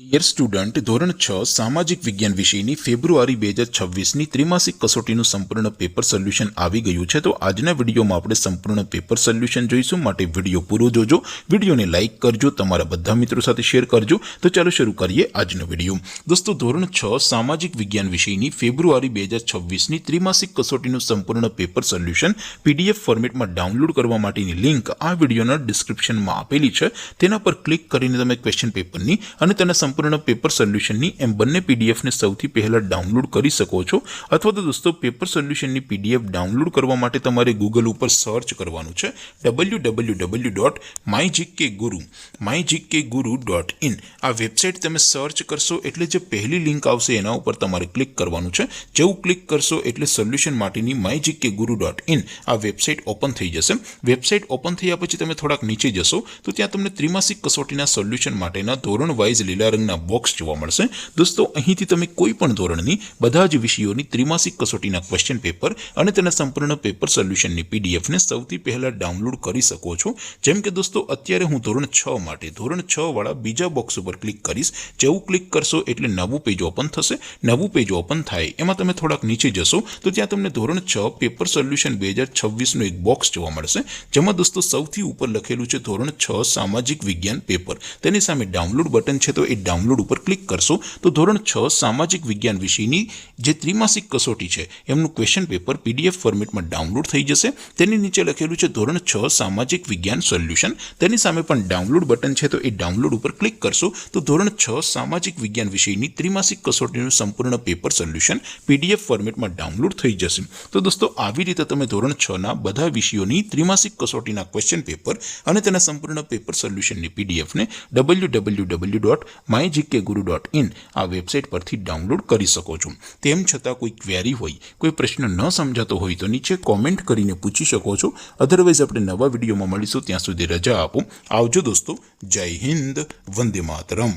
Dear student, ધોરણ 6 સામાજિક વિજ્ઞાન વિષયની ફેબ્રુઆરી 2026ની ત્રિમાસિક કસોટીનું સંપૂર્ણ પેપર સોલ્યુશન આવી ગયું છે। તો આજના વિડીયોમાં આપણે સંપૂર્ણ પેપર સોલ્યુશન જોઈશું, માટે વિડીયો પૂરો જોજો, વિડીયોને લાઇક કરજો, તમારા બધા મિત્રો સાથે શેર કરજો। તો ચાલો શરૂ કરીએ આજનો વિડીયો। દોસ્તો, ધોરણ 6 સામાજિક વિજ્ઞાન વિષયની ફેબ્રુઆરી 2026ની ત્રિમાસિક કસોટીનું સંપૂર્ણ પેપર સોલ્યુશન PDF ફોર્મેટમાં ડાઉનલોડ કરવા માટેની લિંક આ વિડીયોના ડિસ્ક્રિપ્શનમાં આપેલી છે। તેના પર ક્લિક કરીને તમે ક્વેશ્ચન પેપરની અને તેના સંપૂર્ણ પેપર સોલ્યુશનની એમ બંને PDF ને સૌથી પહેલા ડાઉનલોડ કરી શકો છો। અથવા તો દોસ્તો, પેપર સોલ્યુશનની PDF ડાઉનલોડ કરવા માટે તમારે ગૂગલ ઉપર સર્ચ કરવાનું છે www.mygkguru.in। આ વેબસાઇટ તમે સર્ચ કરશો એટલે જે પહેલી લિંક આવશે એના ઉપર તમારે ક્લિક કરવાનું છે। જેવું ક્લિક કરશો એટલે સોલ્યુશન માટેની mygkguru.in આ વેબસાઇટ ઓપન થઈ જશે। વેબસાઇટ ઓપન થયા પછી તમે થોડાક નીચે જશો તો ત્યાં તમને ત્રિમાસિક કસોટીના સોલ્યુશન માટેના ધોરણ વાઇઝ લીલા રંગના બોક્સ જોવા મળશે। દોસ્તો, અહીંથી તમે કોઈ પણ ધોરણની બધા જ વિષયોની ત્રિમાસિક કસોટીના ક્વેશ્ચન પેપર અને તેના સંપૂર્ણ પેપર સોલ્યુશનની PDF ને સૌથી પહેલા ડાઉનલોડ કરી શકો છો। જેમ કે દોસ્તો, અત્યારે હું ધોરણ 6 માટે ધોરણ 6 વાળા બીજા બોક્સ ઉપર ક્લિક કરીશ। જેવું ક્લિક કરશો એટલે નવું પેજ ઓપન થશે। નવું પેજ ઓપન થાય એમાં તમે થોડાક નીચે જશો તો ત્યાં તમને ધોરણ 6 પેપર સોલ્યુશન 2026નું એક બોક્સ જોવા મળશે, જેમાં દોસ્તો સૌથી ઉપર લખેલું છે ધોરણ 6 સામાજિક વિજ્ઞાન પેપર। તેની સામે ડાઉનલોડ બટન છે, તો એ ડાઉનલોડ ઉપર ક્લિક કરશો તો ધોરણ 6 સામાજિક વિજ્ઞાન વિષયની જે ત્રિમાસિક કસોટી છે એમનું ક્વેશ્ચન પેપર PDF ફોર્મેટમાં ડાઉનલોડ થઈ જશે। તેની નીચે લખેલું છે ધોરણ 6 સામાજિક વિજ્ઞાન સોલ્યુશન। તેની સામે પણ ડાઉનલોડ બટન છે, તો એ ડાઉનલોડ ઉપર ક્લિક કરશો તો ધોરણ 6 સામાજિક વિજ્ઞાન વિષયની ત્રિમાસિક કસોટીનું સંપૂર્ણ પેપર સોલ્યુશન PDF ફોર્મેટમાં ડાઉનલોડ થઈ જશે। તો દોસ્તો, આવી રીતે તમે ધોરણ 6 ના બધા વિષયોની ત્રિમાસિક કસોટીના ક્વેશ્ચન પેપર અને તેના સંપૂર્ણ પેપર સોલ્યુશનની PDF ને www.mygkguru.in આ વેબસાઇટ પરથી ડાઉનલોડ કરી શકો છો। તેમ છતાં કોઈ ક્વેરી હોય, કોઈ પ્રશ્ન ન સમજાતો હોય તો નીચે કોમેન્ટ કરીને પૂછી શકો છો। અધરવાઇઝ આપણે નવા વિડીયોમાં મળીશું, ત્યાં સુધી રજા આપો। આવજો દોસ્તો, જય હિન્દ, વંદે માતરમ।